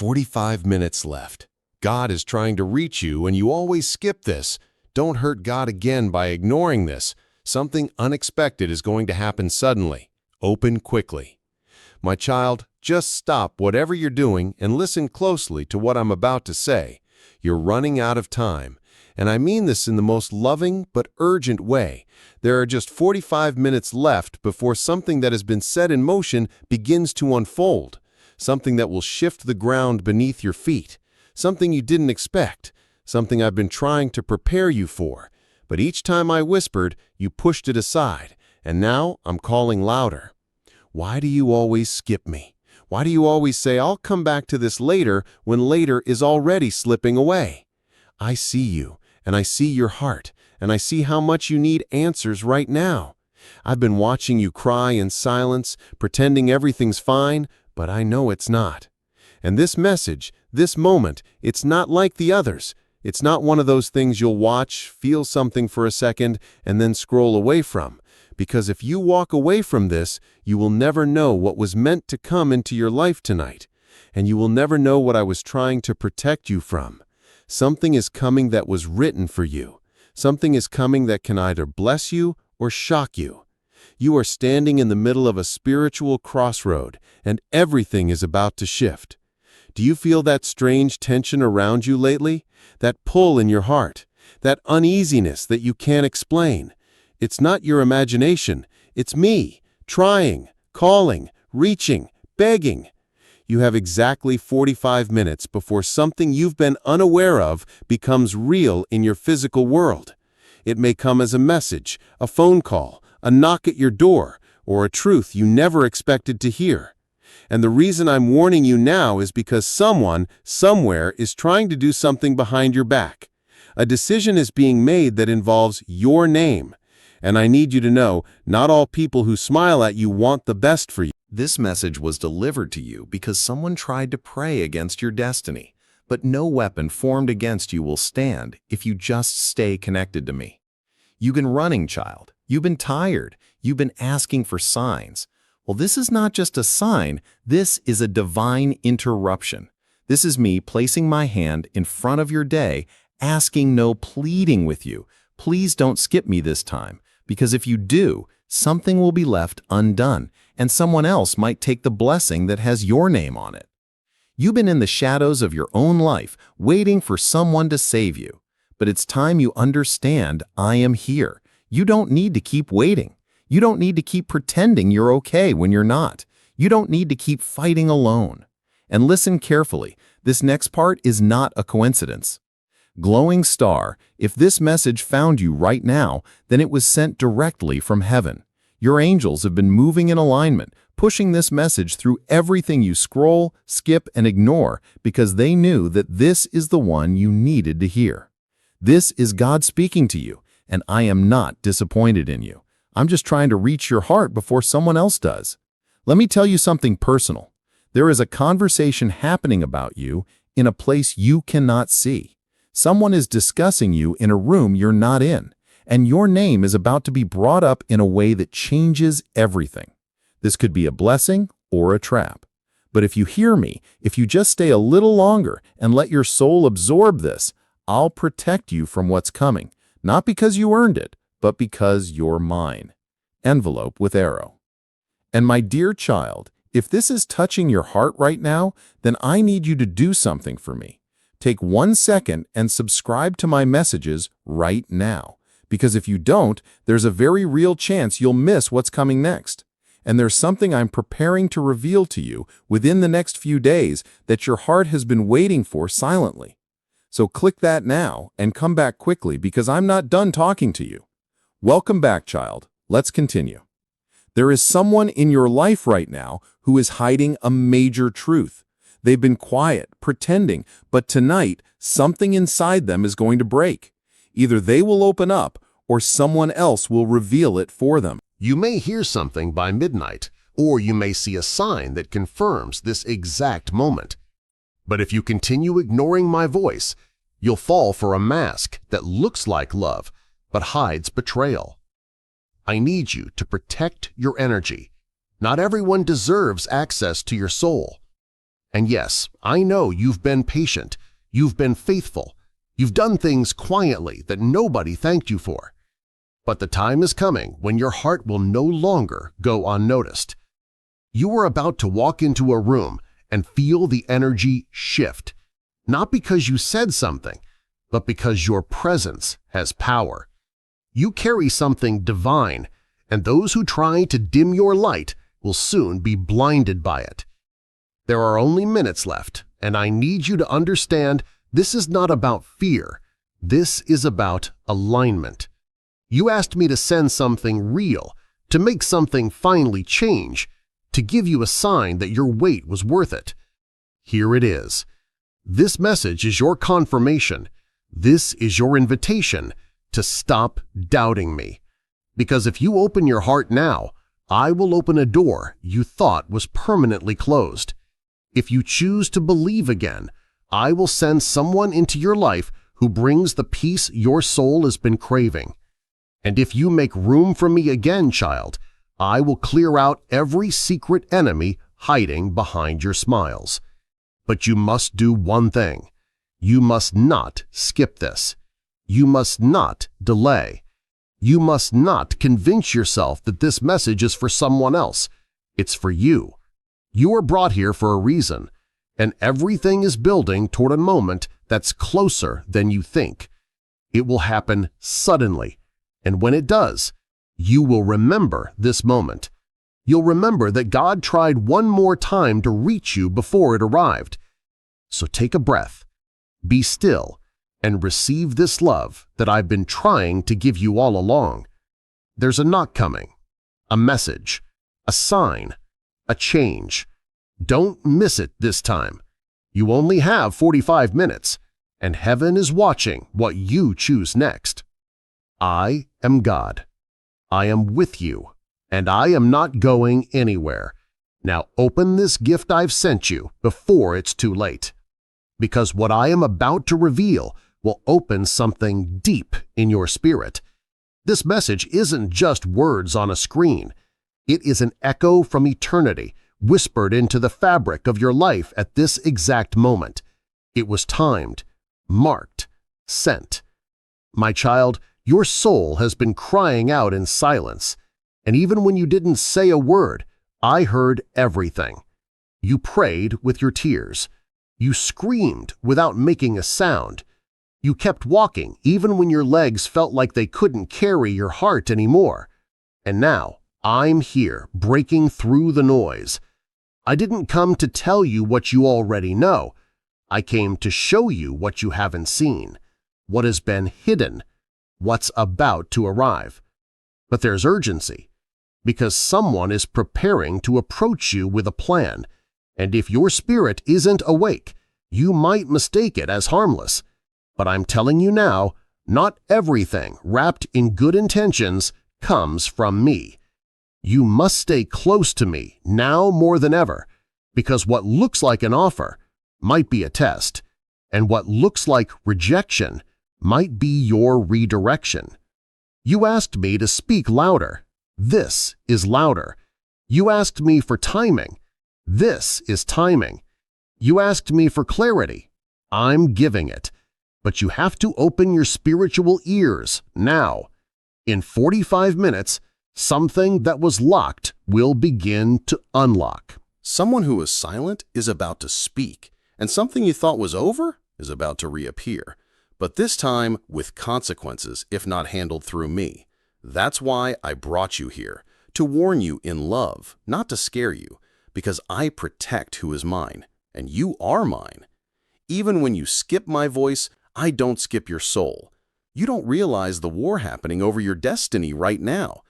45 minutes left. God is trying to reach you and you always skip this. Don't hurt God again by ignoring this. Something unexpected is going to happen suddenly. Open quickly. My child, just stop whatever you're doing and listen closely to what I'm about to say. You're running out of time. And I mean this in the most loving but urgent way. There are just 45 minutes left before something that has been set in motion begins to unfold. Something that will shift the ground beneath your feet. Something you didn't expect. Something I've been trying to prepare you for. But each time I whispered, you pushed it aside. And now I'm calling louder. Why do you always skip me? Why do you always say, I'll come back to this later, when later is already slipping away? I see you, and I see your heart, and I see how much you need answers right now. I've been watching you cry in silence, pretending everything's fine, but I know it's not. And this message, this moment, it's not like the others. It's not one of those things you'll watch, feel something for a second, and then scroll away from. Because if you walk away from this, you will never know what was meant to come into your life tonight. And you will never know what I was trying to protect you from. Something is coming that was written for you. Something is coming that can either bless you or shock you. You are standing in the middle of a spiritual crossroad, and everything is about to shift. Do you feel that strange tension around you lately? That pull in your heart? That uneasiness that you can't explain? It's not your imagination. It's me, trying, calling, reaching, begging. You have exactly 45 minutes before something you've been unaware of becomes real in your physical world. It may come as a message, a phone call, a knock at your door, or a truth you never expected to hear. And the reason I'm warning you now is because someone, somewhere, is trying to do something behind your back. A decision is being made that involves your name. And I need you to know, not all people who smile at you want the best for you. This message was delivered to you because someone tried to pray against your destiny, but no weapon formed against you will stand if you just stay connected to me. You've been running, child. You've been tired. You've been asking for signs. Well, this is not just a sign. This is a divine interruption. This is me placing my hand in front of your day, asking, no, pleading with you. Please don't skip me this time, because if you do, something will be left undone, and someone else might take the blessing that has your name on it. You've been in the shadows of your own life, waiting for someone to save you. But it's time you understand I am here. You don't need to keep waiting. You don't need to keep pretending you're okay when you're not. You don't need to keep fighting alone. And listen carefully, this next part is not a coincidence. Glowing star, if this message found you right now, then it was sent directly from heaven. Your angels have been moving in alignment, pushing this message through everything you scroll, skip, and ignore because they knew that this is the one you needed to hear. This is God speaking to you, and I am not disappointed in you. I'm just trying to reach your heart before someone else does. Let me tell you something personal. There is a conversation happening about you in a place you cannot see. Someone is discussing you in a room you're not in, and your name is about to be brought up in a way that changes everything. This could be a blessing or a trap. But if you hear me, if you just stay a little longer and let your soul absorb this, I'll protect you from what's coming, not because you earned it, but because you're mine. Envelope with arrow. And my dear child, if this is touching your heart right now, then I need you to do something for me. Take 1 second and subscribe to my messages right now. Because if you don't, there's a very real chance you'll miss what's coming next. And there's something I'm preparing to reveal to you within the next few days that your heart has been waiting for silently. So click that now and come back quickly because I'm not done talking to you. Welcome back, child. Let's continue. There is someone in your life right now who is hiding a major truth. They've been quiet, pretending, but tonight, something inside them is going to break. Either they will open up, or someone else will reveal it for them. You may hear something by midnight, or you may see a sign that confirms this exact moment. But if you continue ignoring my voice, you'll fall for a mask that looks like love, but hides betrayal. I need you to protect your energy. Not everyone deserves access to your soul. And yes, I know you've been patient, you've been faithful, you've done things quietly that nobody thanked you for. But the time is coming when your heart will no longer go unnoticed. You are about to walk into a room and feel the energy shift, not because you said something, but because your presence has power. You carry something divine, and those who try to dim your light will soon be blinded by it. There are only minutes left, and I need you to understand this is not about fear. This is about alignment. You asked me to send something real, to make something finally change, to give you a sign that your wait was worth it. Here it is. This message is your confirmation. This is your invitation to stop doubting me. Because if you open your heart now, I will open a door you thought was permanently closed. If you choose to believe again, I will send someone into your life who brings the peace your soul has been craving. And if you make room for me again, child, I will clear out every secret enemy hiding behind your smiles. But you must do one thing. You must not skip this. You must not delay. You must not convince yourself that this message is for someone else. It's for you. You are brought here for a reason, and everything is building toward a moment that's closer than you think. It will happen suddenly, and when it does, you will remember this moment. You'll remember that God tried one more time to reach you before it arrived. So take a breath, be still, and receive this love that I've been trying to give you all along. There's a knock coming, a message, a sign, a change. Don't miss it this time. You only have 45 minutes, and heaven is watching what you choose next. I am God. I am with you, and I am not going anywhere. Now open this gift I've sent you before it's too late. Because what I am about to reveal will open something deep in your spirit. This message isn't just words on a screen. It is an echo from eternity, whispered into the fabric of your life at this exact moment. It was timed, marked, sent. My child, your soul has been crying out in silence, and even when you didn't say a word, I heard everything. You prayed with your tears. You screamed without making a sound. You kept walking even when your legs felt like they couldn't carry your heart anymore. And now, I'm here breaking through the noise. I didn't come to tell you what you already know. I came to show you what you haven't seen, what has been hidden, what's about to arrive. But there's urgency, because someone is preparing to approach you with a plan, and if your spirit isn't awake, you might mistake it as harmless. But I'm telling you now, not everything wrapped in good intentions comes from me. You must stay close to me now more than ever, because what looks like an offer might be a test, and what looks like rejection might be your redirection. You asked me to speak louder. This is louder. You asked me for timing. This is timing. You asked me for clarity. I'm giving it. But you have to open your spiritual ears now. In 45 minutes, something that was locked will begin to unlock. Someone who was silent is about to speak, and something you thought was over is about to reappear. But this time with consequences if not handled through me. That's why I brought you here, to warn you in love, not to scare you, because I protect who is mine, and you are mine. Even when you skip my voice, I don't skip your soul. You don't realize the war happening over your destiny right now.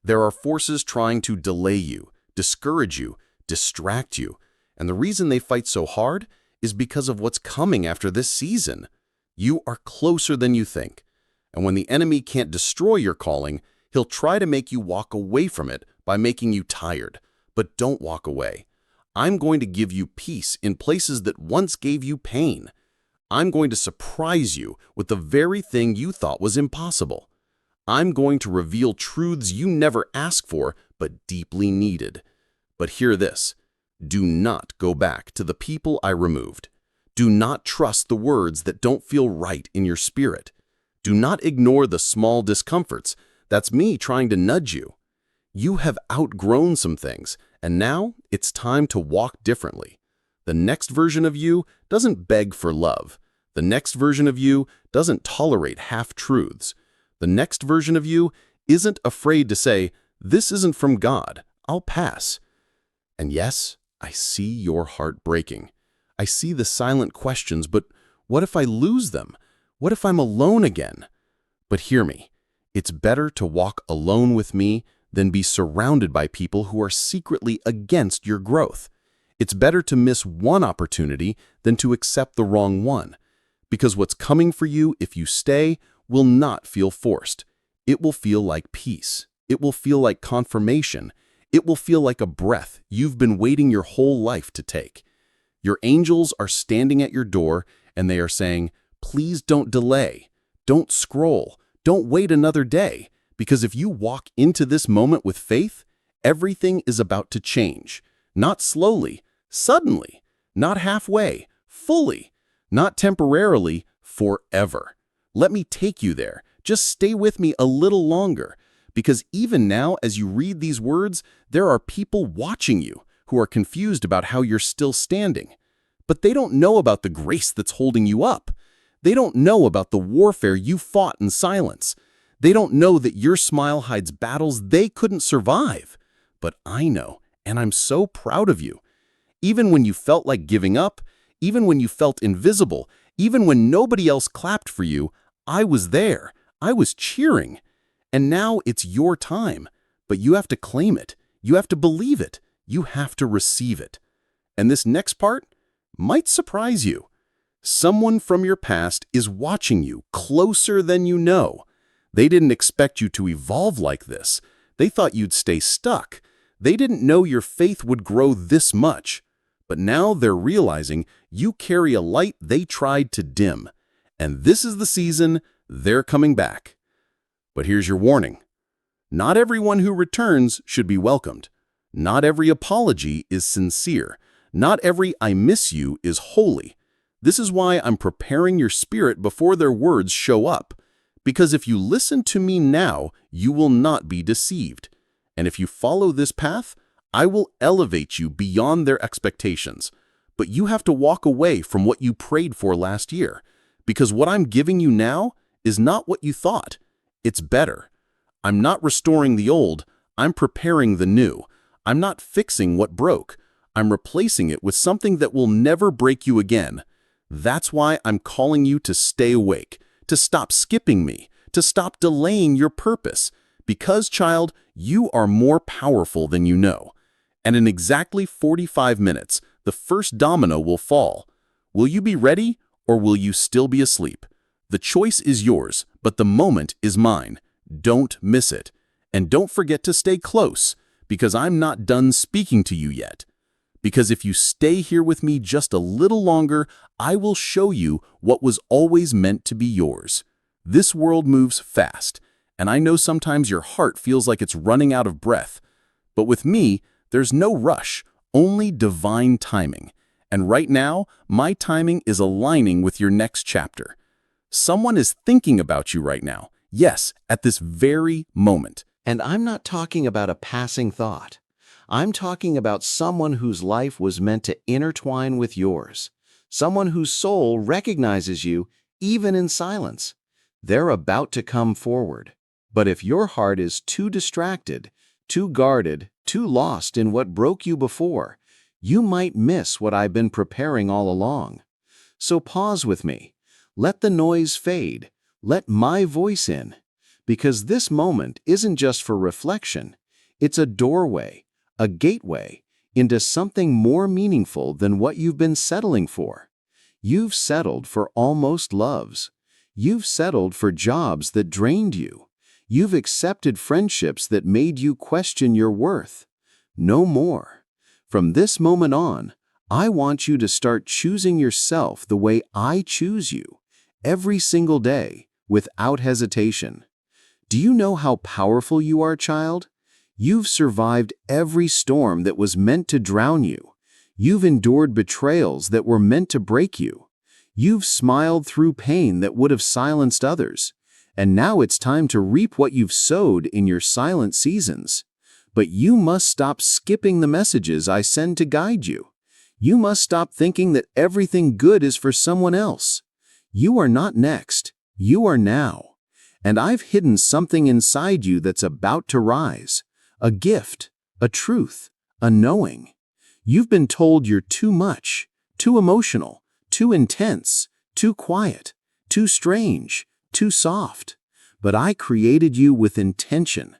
There are forces trying to delay you, discourage you, distract you, and the reason they fight so hard is because of what's coming after this season. You are closer than you think, and when the enemy can't destroy your calling, he'll try to make you walk away from it by making you tired. But don't walk away. I'm going to give you peace in places that once gave you pain. I'm going to surprise you with the very thing you thought was impossible. I'm going to reveal truths you never asked for but deeply needed. But hear this. Do not go back to the people I removed. Do not trust the words that don't feel right in your spirit. Do not ignore the small discomforts. That's me trying to nudge you. You have outgrown some things, and now it's time to walk differently. The next version of you doesn't beg for love. The next version of you doesn't tolerate half-truths. The next version of you isn't afraid to say, "This isn't from God. I'll pass." And yes, I see your heart breaking. I see the silent questions, but what if I lose them? What if I'm alone again? But hear me. It's better to walk alone with me than be surrounded by people who are secretly against your growth. It's better to miss one opportunity than to accept the wrong one. Because what's coming for you if you stay will not feel forced. It will feel like peace. It will feel like confirmation. It will feel like a breath you've been waiting your whole life to take. Your angels are standing at your door and they are saying, "Please don't delay. Don't scroll. Don't wait another day." Because if you walk into this moment with faith, everything is about to change. Not slowly, suddenly, not halfway, fully, not temporarily, forever. Let me take you there. Just stay with me a little longer. Because even now, as you read these words, there are people watching you who are confused about how you're still standing. But they don't know about the grace that's holding you up. They don't know about the warfare you fought in silence. They don't know that your smile hides battles they couldn't survive. But I know, and I'm so proud of you. Even when you felt like giving up, even when you felt invisible, even when nobody else clapped for you, I was there. I was cheering. And now it's your time. But you have to claim it. You have to believe it. You have to receive it. And this next part might surprise you. Someone from your past is watching you closer than you know. They didn't expect you to evolve like this. They thought you'd stay stuck. They didn't know your faith would grow this much. But now they're realizing you carry a light they tried to dim. And this is the season they're coming back. But here's your warning. Not everyone who returns should be welcomed. Not every apology is sincere. Not every "I miss you" is holy. This is why I'm preparing your spirit before their words show up. Because if you listen to me now, you will not be deceived. And if you follow this path, I will elevate you beyond their expectations. But you have to walk away from what you prayed for last year. Because what I'm giving you now is not what you thought. It's better. I'm not restoring the old. I'm preparing the new. I'm not fixing what broke. I'm replacing it with something that will never break you again. That's why I'm calling you to stay awake, to stop skipping me, to stop delaying your purpose. Because, child, you are more powerful than you know. And in exactly 45 minutes, the first domino will fall. Will you be ready, or will you still be asleep? The choice is yours, but the moment is mine. Don't miss it. And don't forget to stay close, because I'm not done speaking to you yet. Because if you stay here with me just a little longer, I will show you what was always meant to be yours. This world moves fast, and I know sometimes your heart feels like it's running out of breath. But with me, there's no rush, only divine timing. And right now, my timing is aligning with your next chapter. Someone is thinking about you right now. Yes, at this very moment. And I'm not talking about a passing thought. I'm talking about someone whose life was meant to intertwine with yours. Someone whose soul recognizes you even in silence. They're about to come forward. But if your heart is too distracted, too guarded, too lost in what broke you before, you might miss what I've been preparing all along. So pause with me. Let the noise fade. Let my voice in. Because this moment isn't just for reflection. It's a doorway, a gateway into something more meaningful than what you've been settling for. You've settled for almost loves. You've settled for jobs that drained you. You've accepted friendships that made you question your worth. No more. From this moment on, I want you to start choosing yourself the way I choose you, every single day, without hesitation. Do you know how powerful you are, child? You've survived every storm that was meant to drown you. You've endured betrayals that were meant to break you. You've smiled through pain that would have silenced others. And now it's time to reap what you've sowed in your silent seasons. But you must stop skipping the messages I send to guide you. You must stop thinking that everything good is for someone else. You are not next. You are now. And I've hidden something inside you that's about to rise. A gift, a truth, a knowing. You've been told you're too much, too emotional, too intense, too quiet, too strange, too soft. But I created you with intention.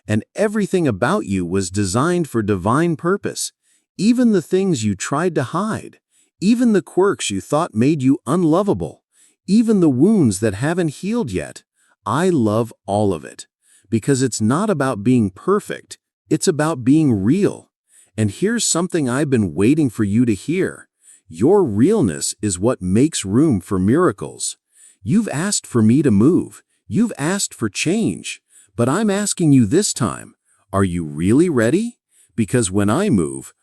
And everything about you was designed for divine purpose. Even the things you tried to hide. Even the quirks you thought made you unlovable. Even the wounds that haven't healed yet. I love all of it. Because it's not about being perfect. It's about being real. And here's something I've been waiting for you to hear. Your realness is what makes room for miracles. You've asked for me to move. You've asked for change. But I'm asking you this time, are you really ready? Because when I move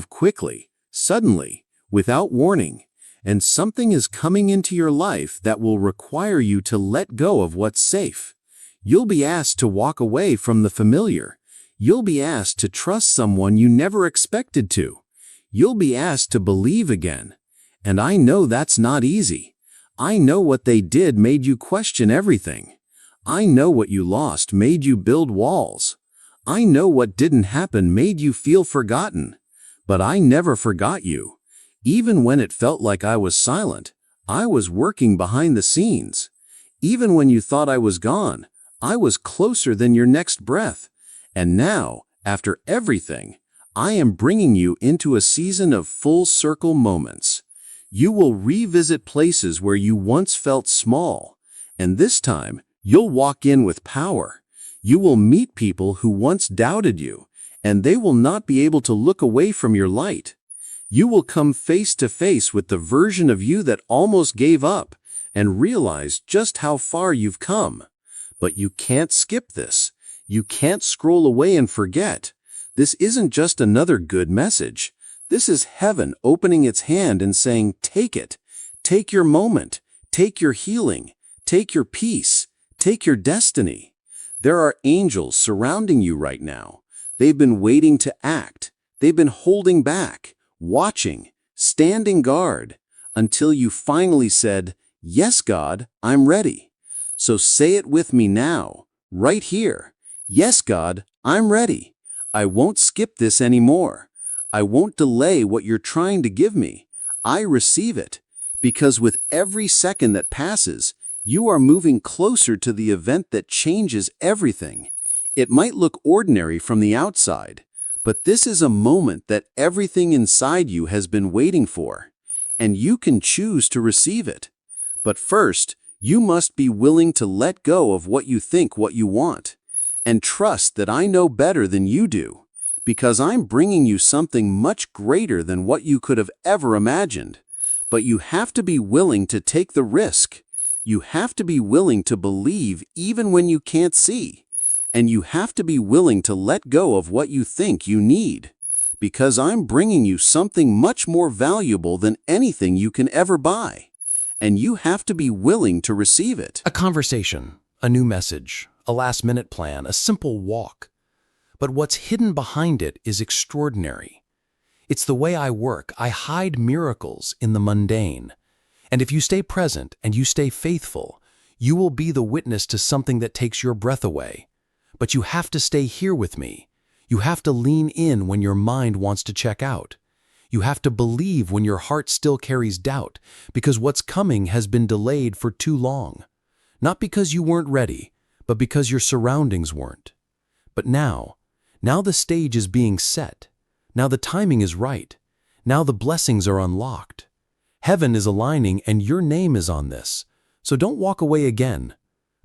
quickly, suddenly, without warning. And something is coming into your life that will require you to let go of what's safe. You'll be asked to walk away from the familiar. You'll be asked to trust someone you never expected to. You'll be asked to believe again. And I know that's not easy. I know what they did made you question everything. I know what you lost made you build walls. I know what didn't happen made you feel forgotten. But I never forgot you. Even when it felt like I was silent, I was working behind the scenes. Even when you thought I was gone, I was closer than your next breath. And now, after everything, I am bringing you into a season of full circle moments. You will revisit places where you once felt small. And this time, you'll walk in with power. You will meet people who once doubted you, and they will not be able to look away from your light. You will come face to face with the version of you that almost gave up and realize just how far you've come. But you can't skip this. You can't scroll away and forget. This isn't just another good message. This is heaven opening its hand and saying, take it. Take your moment. Take your healing. Take your peace. Take your destiny. There are angels surrounding you right now. They've been waiting to act. They've been holding back, watching, standing guard, until you finally said, yes, God, I'm ready. So say it with me now, right here. Yes, God, I'm ready. I won't skip this anymore. I won't delay what you're trying to give me. I receive it. Because with every second that passes, you are moving closer to the event that changes everything. It might look ordinary from the outside, but this is a moment that everything inside you has been waiting for, and you can choose to receive it. But first, you must be willing to let go of what you think what you want, and trust that I know better than you do, because I'm bringing you something much greater than what you could have ever imagined. But you have to be willing to take the risk. You have to be willing to believe even when you can't see. And you have to be willing to let go of what you think you need. Because I'm bringing you something much more valuable than anything you can ever buy. And you have to be willing to receive it. A conversation, a new message, a last-minute plan, a simple walk. But what's hidden behind it is extraordinary. It's the way I work. I hide miracles in the mundane. And if you stay present and you stay faithful, you will be the witness to something that takes your breath away. But you have to stay here with me. You have to lean in when your mind wants to check out. You have to believe when your heart still carries doubt, because what's coming has been delayed for too long. Not because you weren't ready, but because your surroundings weren't. But now the stage is being set. Now the timing is right. Now the blessings are unlocked. Heaven is aligning and your name is on this. So don't walk away again.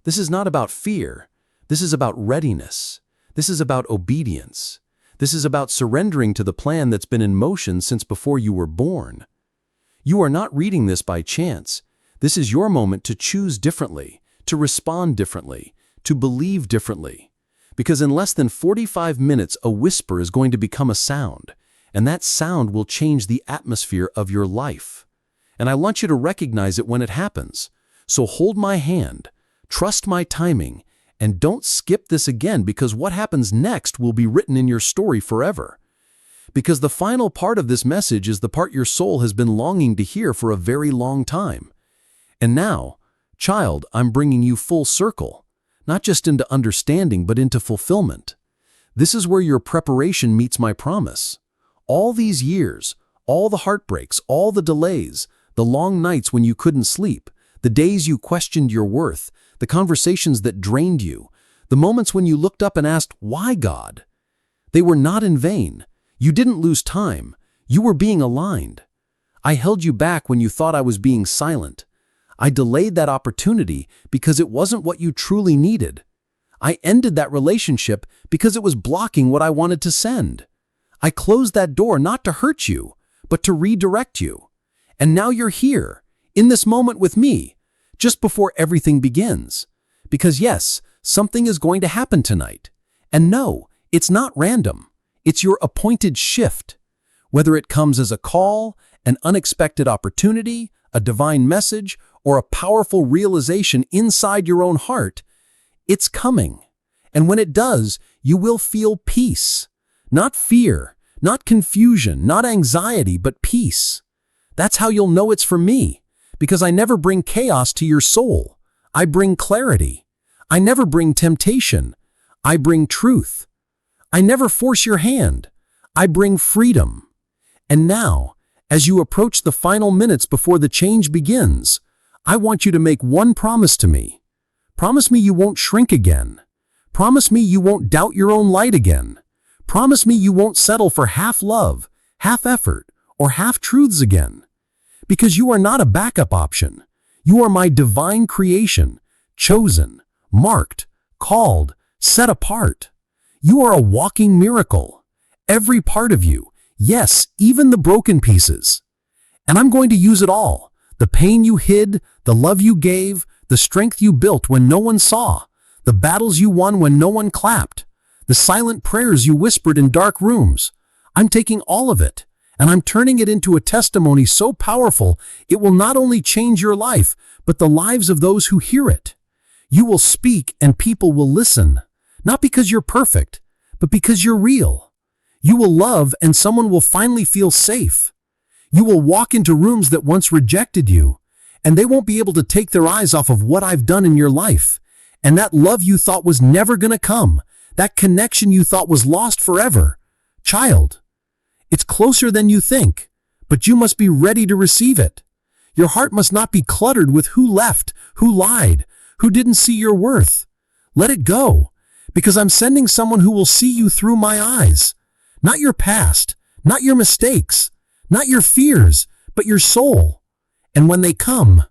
This is not about fear. This is about readiness. This is about obedience. This is about surrendering to the plan that's been in motion since before you were born. You are not reading this by chance. This is your moment to choose differently, to respond differently, to believe differently. Because in less than 45 minutes, a whisper is going to become a sound, and that sound will change the atmosphere of your life. And I want you to recognize it when it happens. So hold my hand, trust my timing, and don't skip this again, because what happens next will be written in your story forever. Because the final part of this message is the part your soul has been longing to hear for a very long time. And now, child, I'm bringing you full circle, not just into understanding, but into fulfillment. This is where your preparation meets my promise. All these years, all the heartbreaks, all the delays, the long nights when you couldn't sleep, the days you questioned your worth, the conversations that drained you, the moments when you looked up and asked, "Why, God?" They were not in vain. You didn't lose time. You were being aligned. I held you back when you thought I was being silent. I delayed that opportunity because it wasn't what you truly needed. I ended that relationship because it was blocking what I wanted to send. I closed that door not to hurt you, but to redirect you. And now you're here, in this moment with me, just before everything begins. Because yes, something is going to happen tonight. And no, it's not random. It's your appointed shift. Whether it comes as a call, an unexpected opportunity, a divine message, or a powerful realization inside your own heart, it's coming. And when it does, you will feel peace. Not fear, not confusion, not anxiety, but peace. That's how you'll know it's for me, because I never bring chaos to your soul. I bring clarity. I never bring temptation. I bring truth. I never force your hand. I bring freedom. And now, as you approach the final minutes before the change begins, I want you to make one promise to me. Promise me you won't shrink again. Promise me you won't doubt your own light again. Promise me you won't settle for half love, half effort, or half truths again. Because you are not a backup option. You are my divine creation, chosen, marked, called, set apart. You are a walking miracle. Every part of you, yes, even the broken pieces. And I'm going to use it all. The pain you hid, the love you gave, the strength you built when no one saw, the battles you won when no one clapped, the silent prayers you whispered in dark rooms. I'm taking all of it, and I'm turning it into a testimony so powerful it will not only change your life, but the lives of those who hear it. You will speak and people will listen, not because you're perfect, but because you're real. You will love and someone will finally feel safe. You will walk into rooms that once rejected you, and they won't be able to take their eyes off of what I've done in your life. And that love you thought was never going to come, that connection you thought was lost forever. Child, it's closer than you think, but you must be ready to receive it. Your heart must not be cluttered with who left, who lied, who didn't see your worth. Let it go, because I'm sending someone who will see you through my eyes. Not your past, not your mistakes, not your fears, but your soul. And when they come,